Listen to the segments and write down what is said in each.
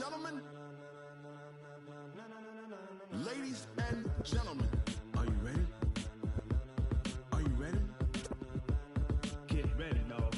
gentlemen, ladies and gentlemen, are you ready? Are you ready? Get ready, dog.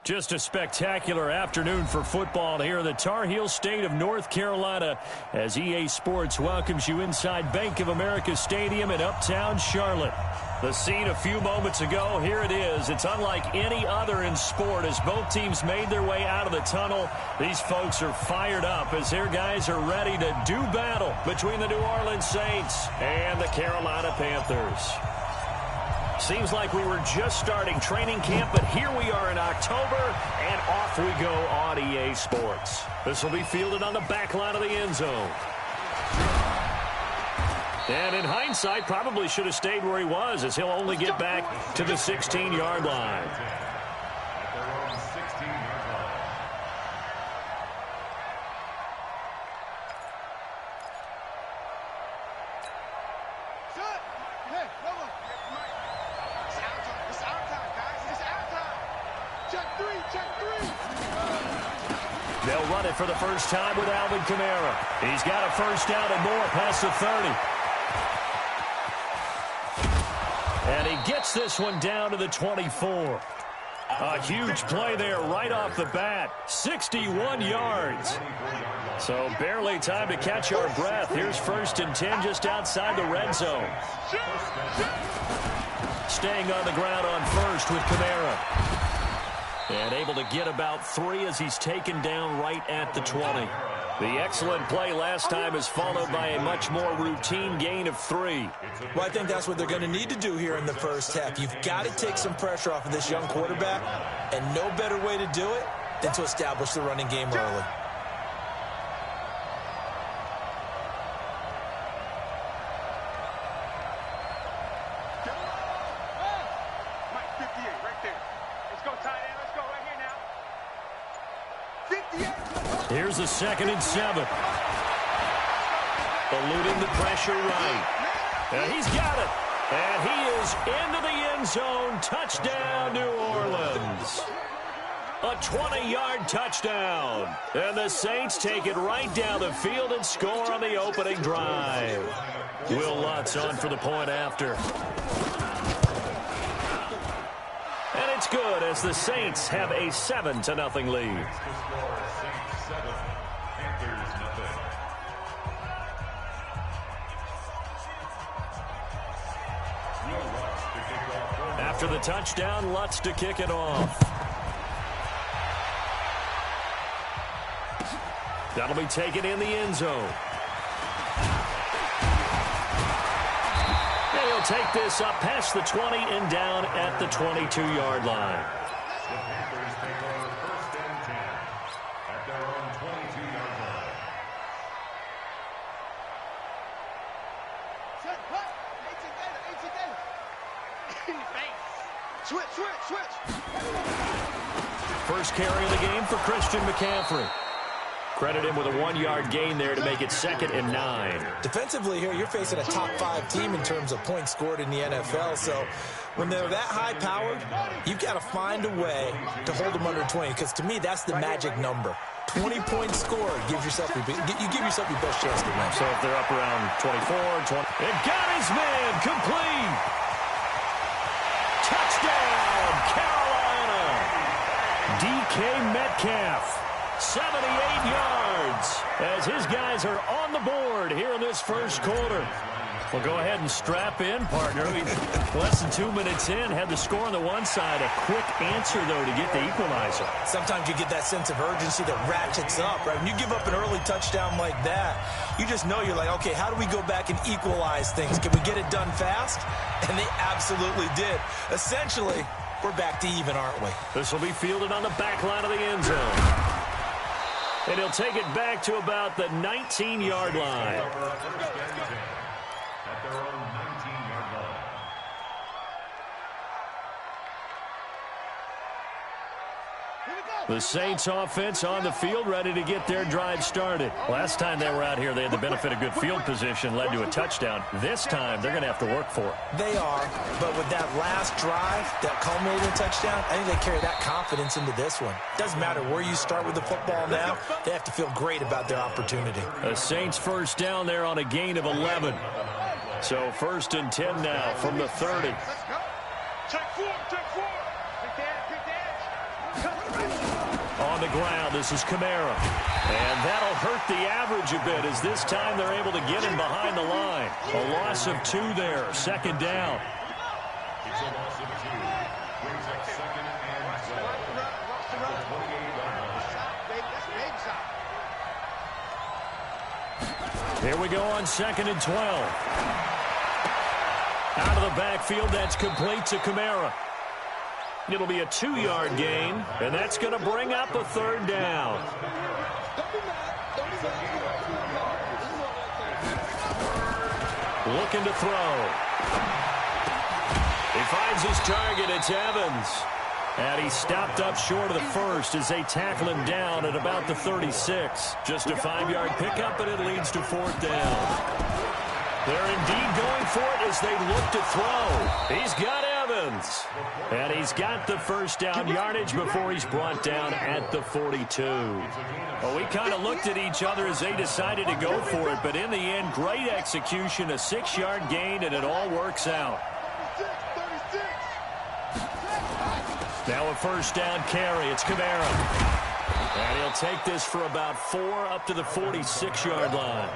Just a spectacular afternoon for football here in the Tar Heel state of North Carolina as EA Sports welcomes you inside Bank of America Stadium in uptown Charlotte. The scene a few moments ago, here it is. It's unlike any other in sport as both teams made their way out of the tunnel. These folks are fired up as their guys are ready to do battle between the New Orleans Saints and the Carolina Panthers. Seems like we were just starting training camp, but here we are in October, and off we go on EA Sports. This will be fielded on the back line of the end zone. And in hindsight, probably should have stayed where he was, as he'll only get back to the 16-yard line. They'll run it for the first time with Alvin Kamara. He's got a first down and more past the 30. And he gets this one down to the 24. A huge play there right off the bat. 61 yards. So barely time to catch our breath. Here's 1st and 10 just outside the red zone. Staying on the ground on first with Kamara. And able to get about 3 as he's taken down right at the 20. The excellent play last time is followed by a much more routine gain of 3. Well, I think that's what they're going to need to do here in the first half. You've got to take some pressure off of this young quarterback, and no better way to do it than to establish the running game early. Here's a 2nd and 7. Eluding the pressure right. And he's got it. And he is into the end zone. Touchdown, New Orleans. A 20-yard touchdown. And the Saints take it right down the field and score on the opening drive. Will Lutz on for the point after. And it's good as the Saints have a 7-0 lead. After the touchdown, Lutz to kick it off. That'll be taken in the end zone. And he'll take this up past the 20 and down at the 22-yard line. First carry of the game for Christian McCaffrey. Credit him with a 1-yard gain there to make it 2nd and 9. Defensively here, you're facing a top 5 team in terms of points scored in the NFL. So when they're that high-powered, you've got to find a way to hold them under 20. Because to me, that's the magic number. 20 points scored gives yourself you give yourself your best chance to win. So if they're up around 24, 20. It got his man complete. Touchdown, Carolina. DK Metcalf. 78 yards as his guys are on the board here in this first quarter. Well, go ahead and strap in, partner. Less than 2 minutes in, had the score on the one side. A quick answer, though, to get the equalizer. Sometimes you get that sense of urgency that ratchets up, right? When you give up an early touchdown like that, you just know you're like, okay, how do we go back and equalize things? Can we get it done fast? And they absolutely did. Essentially, we're back to even, aren't we? This will be fielded on the back line of the end zone. And he'll take it back to about the 19-yard line. The Saints offense on the field, ready to get their drive started. Last time they were out here, they had the benefit of good field position, led to a touchdown. This time, they're going to have to work for it. They are, but with that last drive, that culminating touchdown, I think they carry that confidence into this one. Doesn't matter where you start with the football now, they have to feel great about their opportunity. The Saints first down there on a gain of 11. So 1st and 10 now from the 30. Check four. On the ground, this is Kamara. And that'll hurt the average a bit as this time they're able to get him behind the line. A loss of 2 there, 2nd down. Here we go on 2nd and 12. Out of the backfield, that's complete to Kamara. It'll be a 2-yard gain, and that's going to bring up a 3rd down. Looking to throw. He finds his target. It's Evans. And he stopped up short of the first as they tackle him down at about the 36. Just a 5-yard pickup, and it leads to 4th down. They're indeed going for it as they look to throw. He's got Evans. And he's got the 1st down yardage before he's brought down at the 42. Well, we kind of looked at each other as they decided to go for it, but in the end, great execution, a 6-yard gain, and it all works out. Now a 1st down carry. It's Kamara. And he'll take this for about 4 up to the 46-yard line.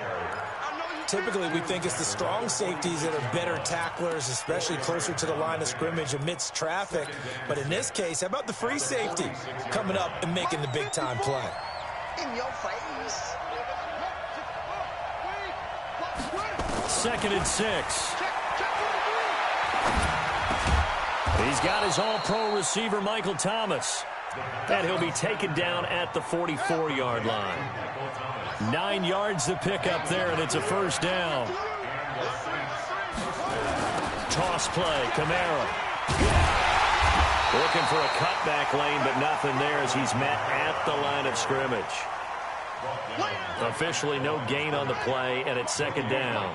Typically, we think it's the strong safeties that are better tacklers, especially closer to the line of scrimmage amidst traffic. But in this case, how about the free safety coming up and making the big-time play? In your face. 2nd and 6. He's got his all-pro receiver, Michael Thomas. And he'll be taken down at the 44-yard line. 9 yards to pick up there, and it's a 1st down. Toss play, Kamara. Looking for a cutback lane, but nothing there as he's met at the line of scrimmage. Officially no gain on the play, and it's 2nd down.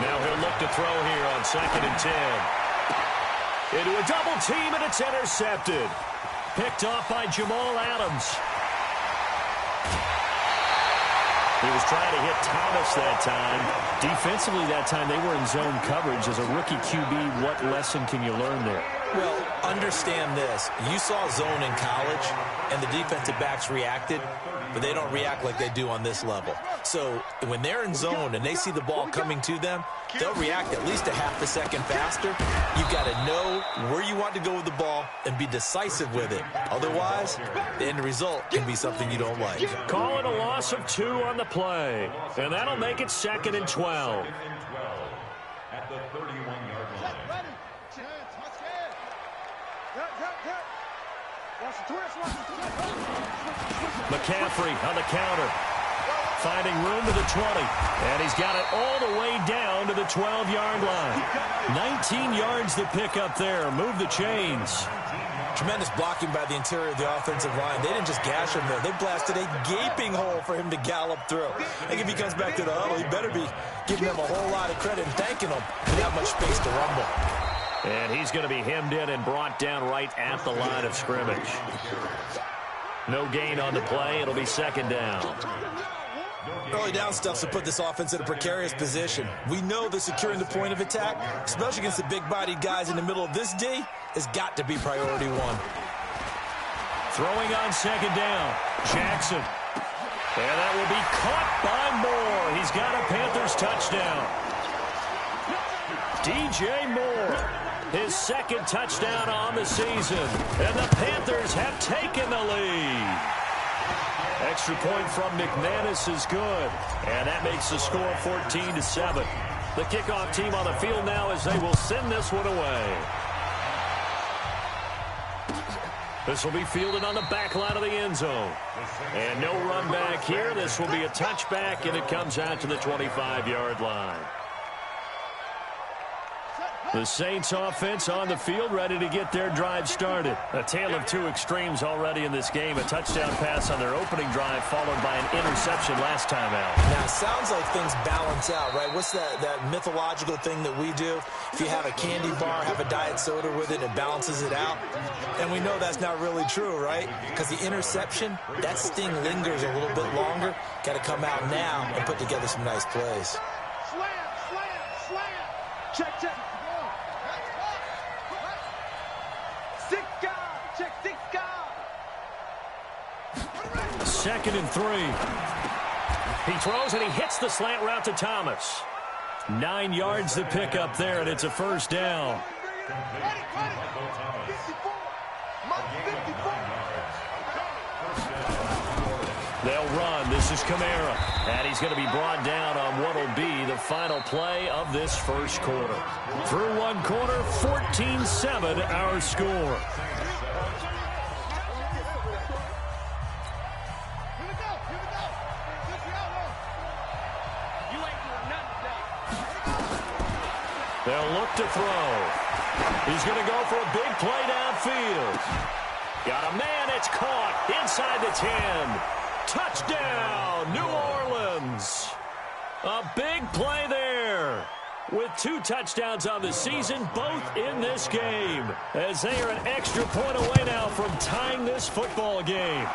Now he'll look to throw here on 2nd and 10. Into a double team, and it's intercepted. Picked off by Jamal Adams. He was trying to hit Thomas that time. Defensively that time, they were in zone coverage. As a rookie QB, what lesson can you learn there? Well, understand this. You saw zone in college, and the defensive backs reacted, but they don't react like they do on this level. So when they're in zone and they see the ball coming to them, they'll react at least a half a second faster. You've got to know where you want to go with the ball and be decisive with it. Otherwise, the end result can be something you don't like. Call it a loss of 2 on the play, and that'll make it 2nd and 12. At the 31-yard line. McCaffrey on the counter. Finding room to the 20. And he's got it all the way down to the 12-yard line. 19 yards to pick up there. Move the chains. Tremendous blocking by the interior of the offensive line. They didn't just gash him there. They blasted a gaping hole for him to gallop through. I think if he comes back to the huddle, he better be giving them a whole lot of credit and thanking them for that much space to rumble. And he's going to be hemmed in and brought down right at the line of scrimmage. No gain on the play. It'll be 2nd down. Early down stuff to put this offense in a precarious position. We know that securing the point of attack, especially against the big-bodied guys in the middle of this D, has got to be priority 1. Throwing on 2nd down. Jackson. And that will be caught by Moore. He's got a Panthers touchdown. DJ Moore. His 2nd touchdown on the season. And the Panthers have taken the lead. Extra point from McManus is good. And that makes the score 14-7. The kickoff team on the field now as they will send this one away. This will be fielded on the back line of the end zone. And no run back here. This will be a touchback, and it comes out to the 25-yard line. The Saints offense on the field, ready to get their drive started. A tale of two extremes already in this game. A touchdown pass on their opening drive, followed by an interception last time out. Now, it sounds like things balance out, right? What's that mythological thing that we do? If you have a candy bar, have a diet soda with it, it balances it out. And we know that's not really true, right? Because the interception, that sting lingers a little bit longer. Got to come out now and put together some nice plays. Slam. Check. Second and 3. He throws and he hits the slant route to Thomas. 9 yards to pick up there, and it's a first down. They'll run. This is Kamara. And he's going to be brought down on what will be the final play of this first quarter. Through one quarter, 14-7 our score. They'll look to throw. He's going to go for a big play downfield. Got a man. It's caught inside the 10. Touchdown, New Orleans. A big play there. With 2 touchdowns on the season, both in this game. As they are an extra point away now from tying this football game.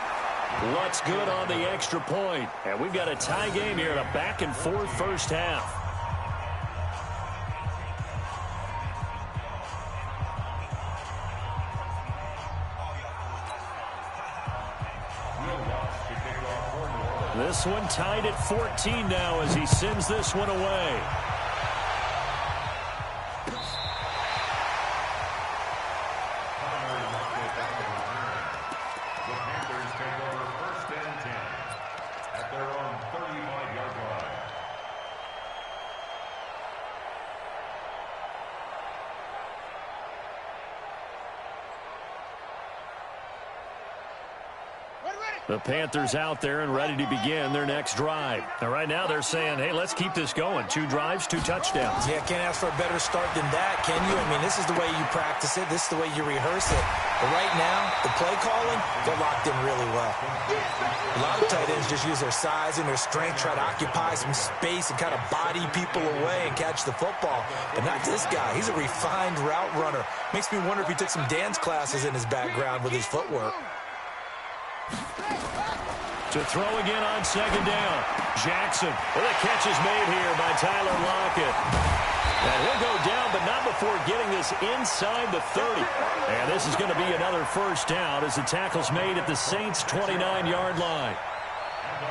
What's good on the extra point? And we've got a tie game here in a back-and-forth first half. This one tied at 14 now as he sends this one away. The Panthers take over 1st and 10 at their own 35-yard line. The Panthers out there and ready to begin their next drive. Now, right now they're saying, hey, let's keep this going. 2 drives, 2 touchdowns. Yeah, can't ask for a better start than that, can you? I mean, this is the way you practice it. This is the way you rehearse it. But right now, the play calling, they're locked in really well. A lot of tight ends just use their size and their strength, try to occupy some space and kind of body people away and catch the football. But not this guy. He's a refined route runner. Makes me wonder if he took some dance classes in his background with his footwork. To throw again on second down. Jackson. Well, the catch is made here by Tyler Lockett. And he'll go down, but not before getting this inside the 30. And this is going to be another first down as the tackle's made at the Saints' 29-yard line.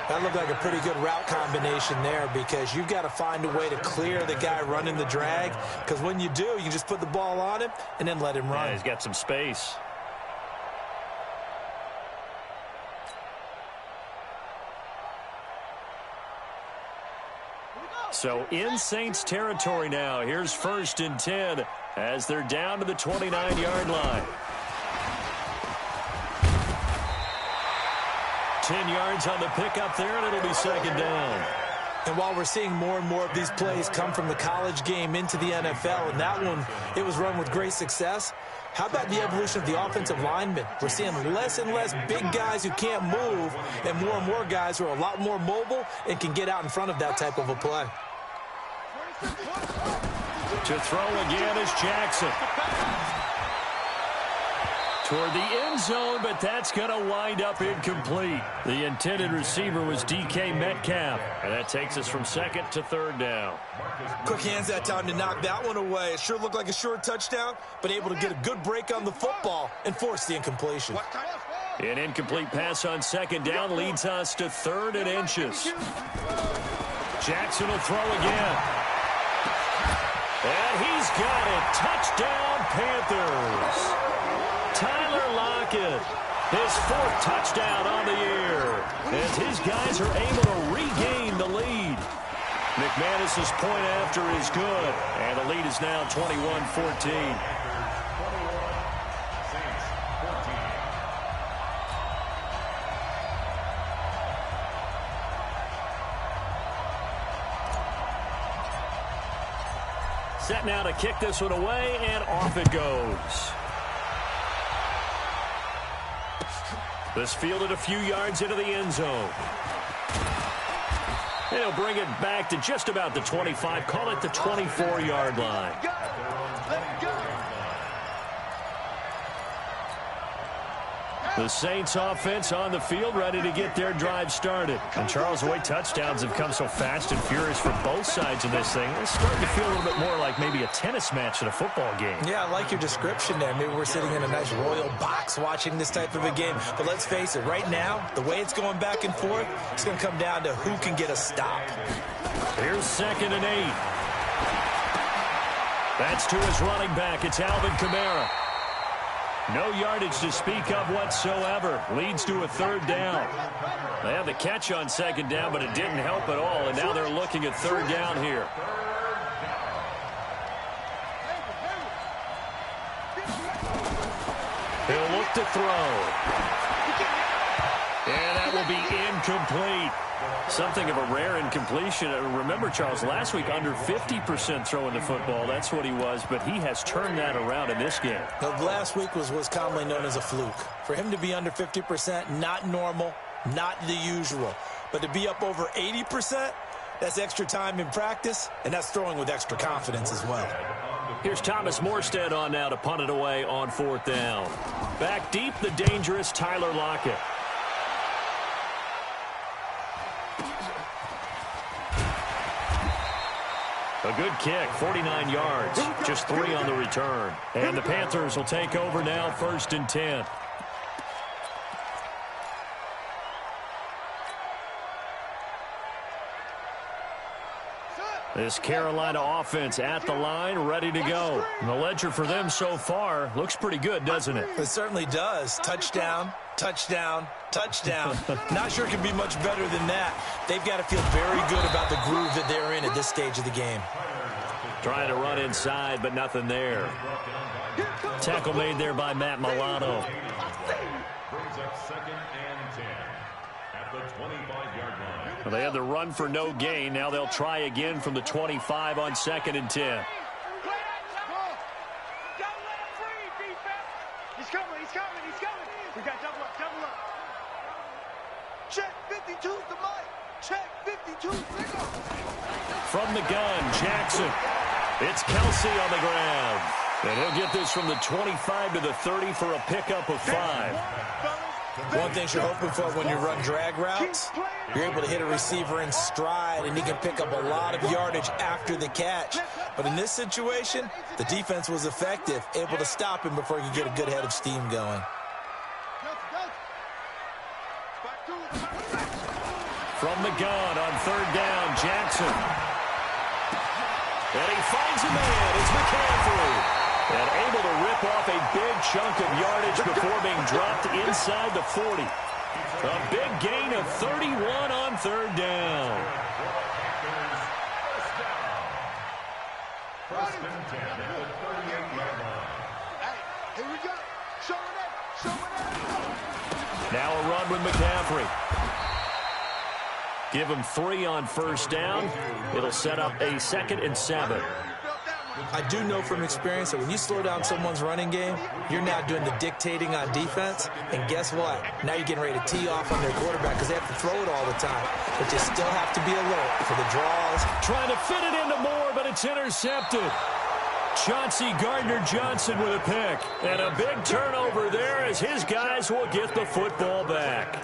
That looked like a pretty good route combination there because you've got to find a way to clear the guy running the drag. Because when you do, you just put the ball on him and then let him run. Yeah, he's got some space. So in Saints territory now. Here's 1st and 10 as they're down to the 29-yard line. 10 yards on the pickup there, and it'll be second down. And while we're seeing more and more of these plays come from the college game into the NFL, and that one, it was run with great success, how about the evolution of the offensive linemen? We're seeing less and less big guys who can't move and more guys who are a lot more mobile and can get out in front of that type of a play. To throw again is Jackson. Toward the end zone, but that's going to wind up incomplete. The intended receiver was DK Metcalf, and that takes us from 2nd to 3rd down. Quick hands that time to knock that one away. It sure looked like a short touchdown, but able to get a good break on the football and force the incompletion. An incomplete pass on 2nd down leads us to 3rd and inches. Jackson will throw again. And he's got it. Touchdown, Panthers. Tyler Lockett, his 4th touchdown on the year, as his guys are able to regain the lead. McManus's point after is good, and the lead is now 21-14. Set now to kick this one away, and off it goes. This fielded a few yards into the end zone. They'll bring it back to just about the 25. Call it the 24-yard line. The Saints offense on the field, ready to get their drive started. And Charles, the way touchdowns have come so fast and furious for both sides of this thing, it's starting to feel a little bit more like maybe a tennis match in a football game. Yeah, I like your description there. Maybe we're sitting in a nice royal box watching this type of a game. But let's face it, right now, the way it's going back and forth, it's going to come down to who can get a stop. Here's 2nd and 8. That's to his running back. It's Alvin Kamara. No yardage to speak of whatsoever. Leads to a 3rd down. They had the catch on 2nd down, but it didn't help at all, and now they're looking at 3rd down here. He'll look to throw. And that will be incomplete. Something of a rare incompletion. Remember, Charles, last week under 50% throwing the football. That's what he was, but he has turned that around in this game. Last week was commonly known as a fluke. For him to be under 50%, not normal, not the usual. But to be up over 80%, that's extra time in practice, and that's throwing with extra confidence as well. Here's Thomas Morstead on now to punt it away on 4th down. Back deep, the dangerous Tyler Lockett. A good kick, 49 yards, just 3 on the return. And the Panthers will take over now, 1st and 10. This Carolina offense at the line, ready to go. And the ledger for them so far looks pretty good, doesn't it? It certainly does. Touchdown, touchdown, touchdown. Not sure it can be much better than that. They've got to feel very good about the groove that they're in at this stage of the game. Trying to run inside, but nothing there. Tackle made there by Matt Milano. Brings up 2nd and 10 at the 25-yard line. Well, they had the run for no gain. Now they'll try again from the 25 on 2nd and 10. He's coming. We got double up. Check 52's the mic. Check 52's big up. From the gun, Jackson. It's Kelsey on the ground. And he'll get this from the 25 to the 30 for a pickup of 5. One thing you're hoping for when you run drag routes, you're able to hit a receiver in stride, and he can pick up a lot of yardage after the catch. But in this situation, the defense was effective, able to stop him before he could get a good head of steam going. From the gun on 3rd down, Jackson. And he finds a man. It's McCaffrey. And able to rip off a big chunk of yardage before being dropped inside the 40. A big gain of 31 on 3rd down. 1st and 10 at the 38-yard line. Hey, here we go. Show it up. Now a run with McCaffrey. Give him 3 on 1st down. It'll set up a 2nd and 7. I do know from experience that when you slow down someone's running game, you're now doing the dictating on defense. And guess what? Now you're getting ready to tee off on their quarterback because they have to throw it all the time. But you still have to be alert for the draws. Trying to fit it into Moore, but it's intercepted. Chauncey Gardner-Johnson with a pick. And a big turnover there as his guys will get the football back.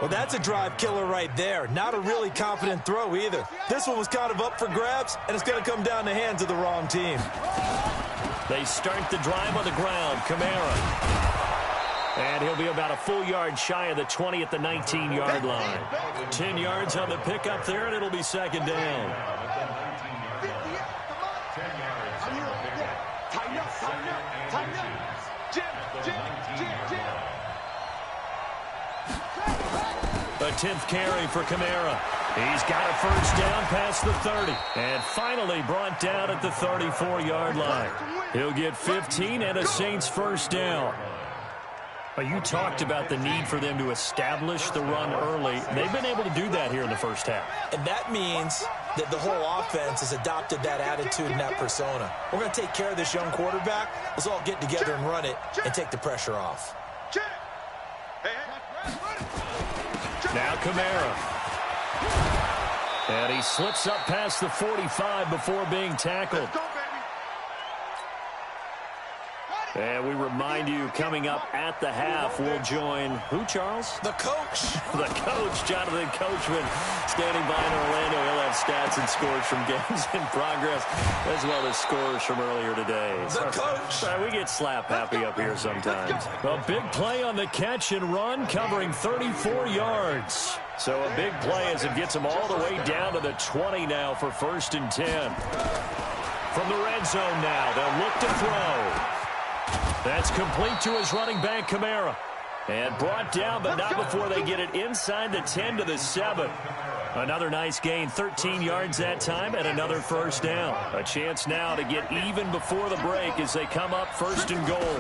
Well, that's a drive killer right there. Not a really confident throw either. This one was kind of up for grabs, and it's going to come down the hands of the wrong team. They start the drive on the ground. Kamara. And he'll be about a full yard shy of the 20 at the 19-yard line. 10 yards on the pickup there, and it'll be 2nd down. A 10th carry for Kamara. He's got a 1st down past the 30. And finally brought down at the 34-yard line. He'll get 15 and a Saints 1st down. You talked about the need for them to establish the run early. They've been able to do that here in the 1st half. And that means that the whole offense has adopted that attitude and that persona. We're going to take care of this young quarterback. Let's all get together and run it and take the pressure off. Now Kamara. And he slips up past the 45 before being tackled. And we remind you, coming up at the half, we'll join who, Charles? The coach. The coach, Jonathan Coachman, standing by in Orlando. He'll have stats and scores from games in progress, as well as scores from earlier today. The coach. We get slap happy up here sometimes. A big play on the catch and run, covering 34 yards. So a big play as it gets him all the way down to the 20 now for 1st and 10. From the red zone now, they'll look to throw. That's complete to his running back, Kamara. And brought down, but not before they get it inside the 10 to the 7. Another nice gain, 13 yards that time, and another 1st down. A chance now to get even before the break as they come up 1st and goal.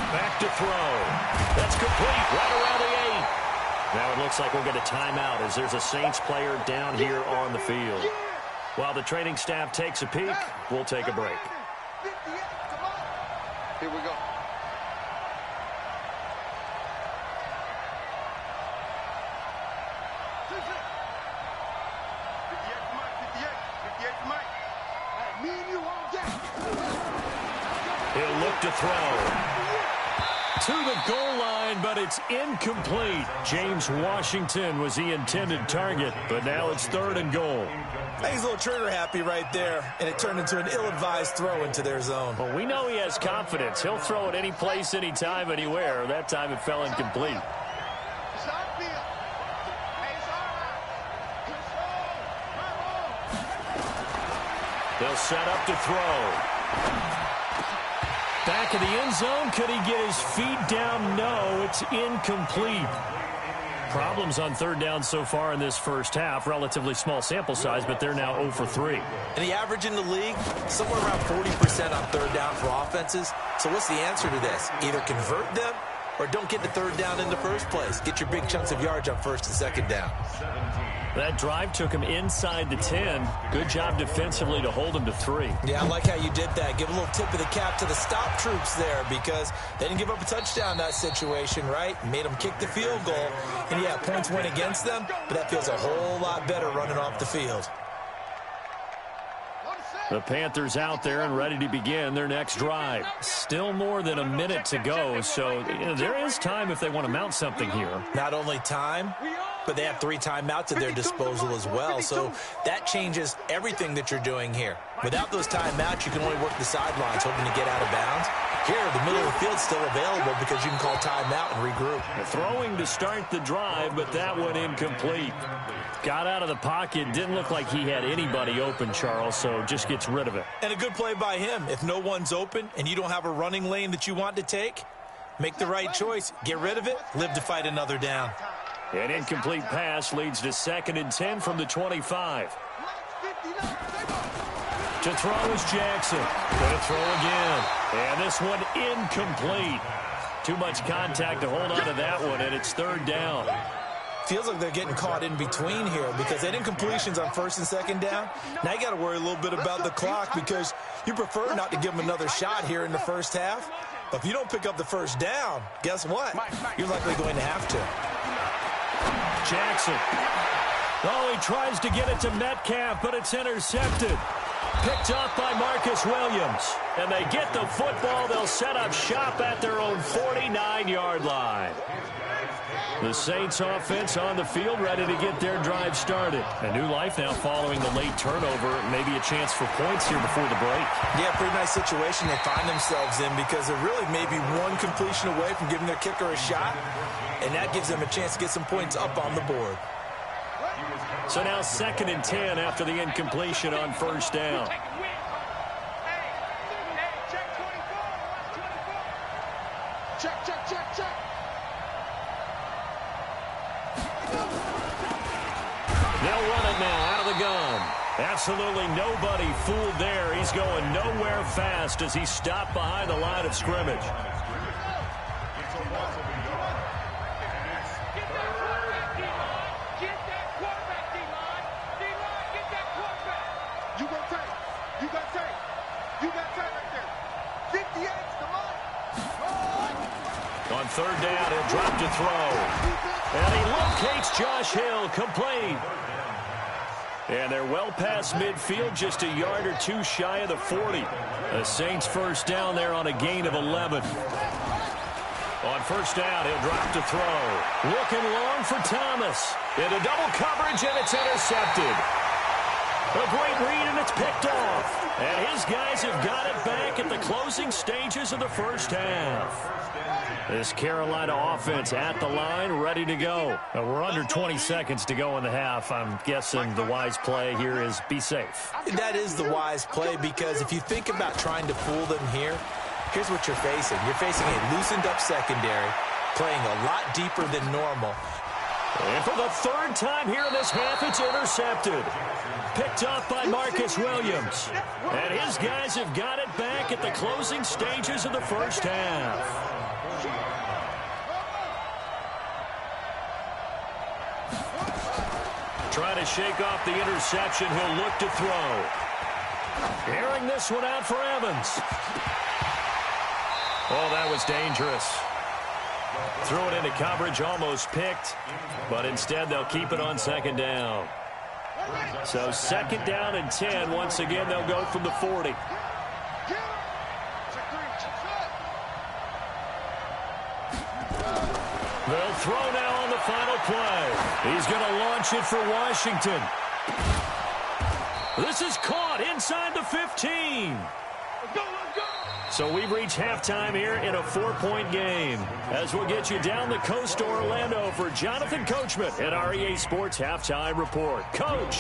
Back to throw. That's complete, right around the 8. Now it looks like we'll get a timeout as there's a Saints player down here on the field. While the training staff takes a peek, we'll take a break. Here we go. He'll look to throw. To the goal line, but it's incomplete. James Washington was the intended target, but now it's 3rd and goal. He's a little trigger happy right there, and it turned into an ill-advised throw into their zone. Well, we know he has confidence. He'll throw it any place, anytime, anywhere. That time it fell incomplete. They'll set up to throw. Back of the end zone. Could he get his feet down? No, it's incomplete. Problems on 3rd down so far in this first half. Relatively small sample size, but they're now 0 for 3. And the average in the league, somewhere around 40% on 3rd down for offenses. So what's the answer to this? Either convert them or don't get the 3rd down in the first place. Get your big chunks of yards on 1st and 2nd down. That drive took him inside the 10. Good job defensively to hold him to 3. Yeah, I like how you did that. Give a little tip of the cap to the stop troops there because they didn't give up a touchdown in that situation, right? Made them kick the field goal. And, yeah, points went against them, but that feels a whole lot better running off the field. The Panthers out there and ready to begin their next drive. Still more than a minute to go, so there is time if they want to mount something here. Not only time, but they have 3 timeouts at their disposal as well, so that changes everything that you're doing here. Without those timeouts, you can only work the sidelines, hoping to get out of bounds. Here, the middle of the field's still available because you can call timeout and regroup. Throwing to start the drive, but that one incomplete. Got out of the pocket. Didn't look like he had anybody open, Charles, so just gets rid of it. And a good play by him. If no one's open and you don't have a running lane that you want to take, make the right choice. Get rid of it. Live to fight another down. An incomplete pass leads to 2nd and 10 from the 25. To throw is Jackson. Going to throw again. And this one incomplete. Too much contact to hold on to that one, and it's 3rd down. Feels like they're getting caught in between here because they had incompletions on 1st and 2nd down. Now you got to worry a little bit about the clock because you prefer not to give them another shot here in the first half. But if you don't pick up the 1st down, guess what? You're likely going to have to. Jackson. Oh, he tries to get it to Metcalf, but it's intercepted. Picked off by Marcus Williams. And they get the football. They'll set up shop at their own 49-yard line. The Saints offense on the field, ready to get their drive started. A new life now following the late turnover. Maybe a chance for points here before the break. Yeah, pretty nice situation they find themselves in because they're really maybe one completion away from giving their kicker a shot. And that gives them a chance to get some points up on the board. So now 2nd and 10 after the incompletion on 1st down. Check. They'll run it now out of the gun. Absolutely nobody fooled there. He's going nowhere fast as he stopped behind the line of scrimmage. On third down, he'll drop to throw. And he locates Josh Hill, complete. And they're well past midfield, just a yard or two shy of the 40. The Saints first down there on a gain of 11. On first down, he'll drop to throw. Looking long for Thomas. Into double coverage, and it's intercepted. A great read, and it's picked off. And his guys have got it back at the closing stages of the first half. This Carolina offense at the line, ready to go. We're under 20 seconds to go in the half. I'm guessing the wise play here is be safe. That is the wise play, because if you think about trying to fool them here, here's what you're facing. You're facing a loosened up secondary, playing a lot deeper than normal. And for the third time here in this half, it's intercepted. Picked off by Marcus Williams. And his guys have got it back at the closing stages of the first half. Trying to shake off the interception, he'll look to throw. Airing this one out for Evans. Oh, that was dangerous. Threw it into coverage, almost picked, but instead they'll keep it on second down. So second down and 10. Once again, they'll go from the 40. They'll throw now on the final play. He's going to launch it for Washington. This is caught inside the 15. So we've reached halftime here in a 4-point game. As we'll get you down the coast to Orlando for Jonathan Coachman at our EA Sports Halftime Report. Coach.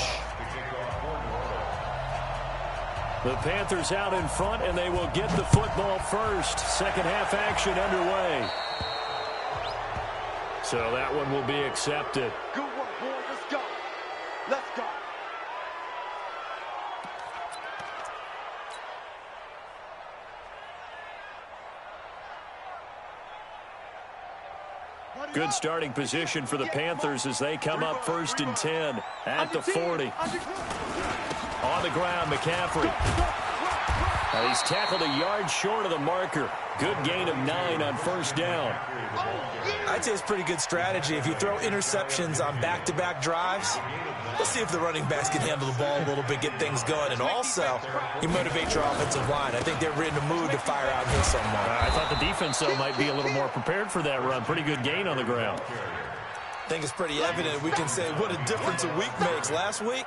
The Panthers out in front, and they will get the football first. Second half action underway. So that one will be accepted. Good work, boys. Let's go. Let's go. Good starting position for the Panthers as they come up first and 10 at the 40. On the ground, McCaffrey. And he's tackled a yard short of the marker. Good gain of 9 on first down. I'd say it's pretty good strategy. If you throw interceptions on back-to-back drives, we'll see if the running backs can handle the ball a little bit, get things going. And also, you motivate your offensive line. I think they're in the mood to fire out here somewhere. I thought the defense, though, might be a little more prepared for that run. Pretty good gain on the ground. I think it's pretty evident. We can say what a difference a week makes. Last week,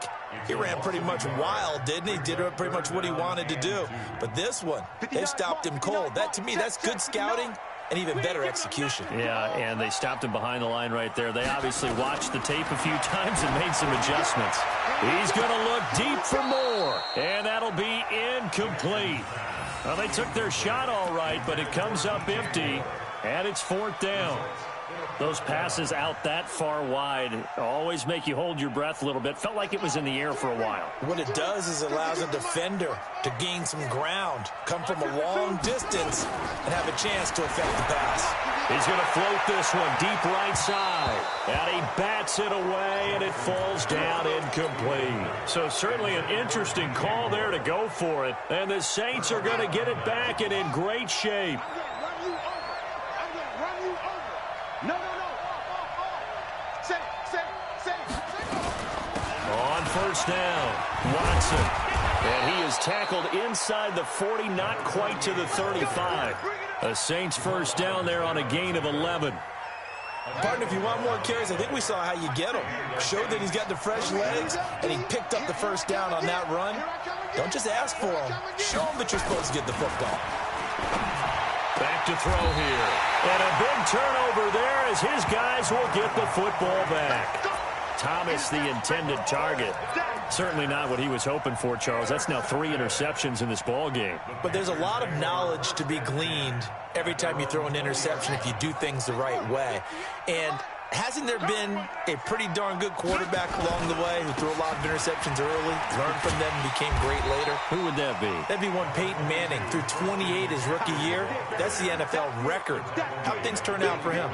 he ran pretty much wild, didn't he? Did pretty much what he wanted to do. But this one, they stopped him cold. That, to me, that's good scouting and even better execution. Yeah, and they stopped him behind the line right there. They obviously watched the tape a few times and made some adjustments. He's going to look deep for more, and that'll be incomplete. Well, they took their shot all right, but it comes up empty, and it's fourth down. Those passes out that far wide always make you hold your breath a little bit. Felt like it was in the air for a while. What it does is it allows a defender to gain some ground, come from a long distance, and have a chance to affect the pass. He's going to float this one deep right side. And he bats it away, and it falls down incomplete. So certainly an interesting call there to go for it. And the Saints are going to get it back and in great shape. On first down, Watson. And he is tackled inside the 40, not quite to the 35. A Saints first down there on a gain of 11. Partner, if you want more carries, I think we saw how you get him. Showed that he's got the fresh legs, and he picked up the first down on that run. Don't just ask for him. Show him that you're supposed to get the football. Back to throw here. And a big turnover there as his guys will get the football back. Thomas, the intended target. Certainly not what he was hoping for, Charles. That's now 3 interceptions in this ball game. But there's a lot of knowledge to be gleaned every time you throw an interception if you do things the right way. And hasn't there been a pretty darn good quarterback along the way who threw a lot of interceptions early, learned from them, and became great later? Who would that be? That'd be one Peyton Manning. Threw 28 his rookie year. That's the NFL record. How'd things turn out for him?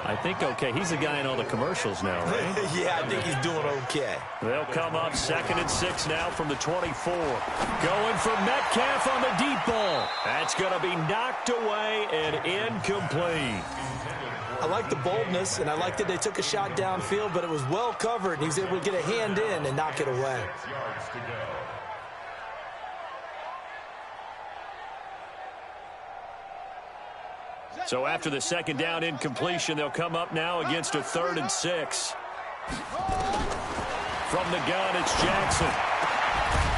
I think okay. He's the guy in all the commercials now, right? Yeah, I think he's doing okay. They'll come up 2nd and 6 now from the 24. Going for Metcalf on the deep ball. That's going to be knocked away and incomplete. I like the boldness, and I like that they took a shot downfield, but it was well covered, and he was able to get a hand in and knock it away. So after the 2nd down incompletion, they'll come up now against a 3rd and 6. From the gun, it's Jackson.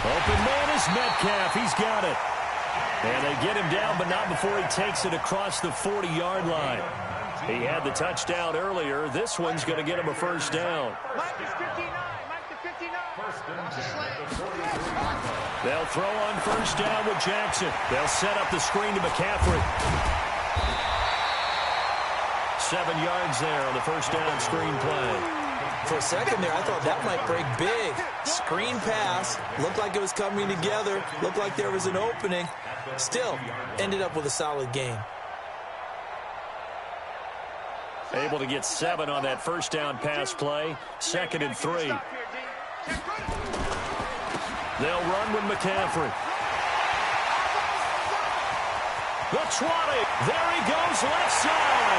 Open man is Metcalf. He's got it. And they get him down, but not before he takes it across the 40-yard line. He had the touchdown earlier. This one's going to get him a 1st down. Mike is 59. Mike to 59. They'll throw on 1st down with Jackson. They'll set up the screen to McCaffrey. 7 yards there on the 1st down screen play. For a second there, I thought that might break big. Screen pass. Looked like it was coming together. Looked like there was an opening. Still, ended up with a solid gain. Able to get 7 on that 1st down pass play. 2nd and 3. They'll run with McCaffrey. The 20. There he goes, left side.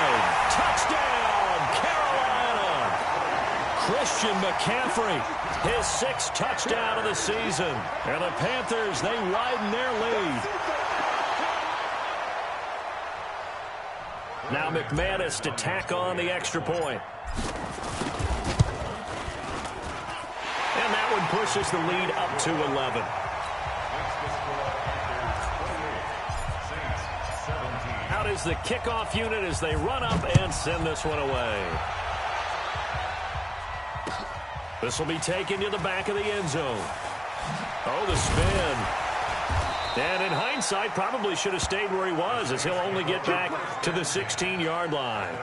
Touchdown, Carolina. Christian McCaffrey, his 6th touchdown of the season. And the Panthers, they widen their lead. Now McManus to tack on the extra point. And that one pushes the lead up to 11. Out is the kickoff unit as they run up and send this one away. This will be taken to the back of the end zone. Oh, the spin. And in hindsight, probably should have stayed where he was, as he'll only get back to the 16-yard line.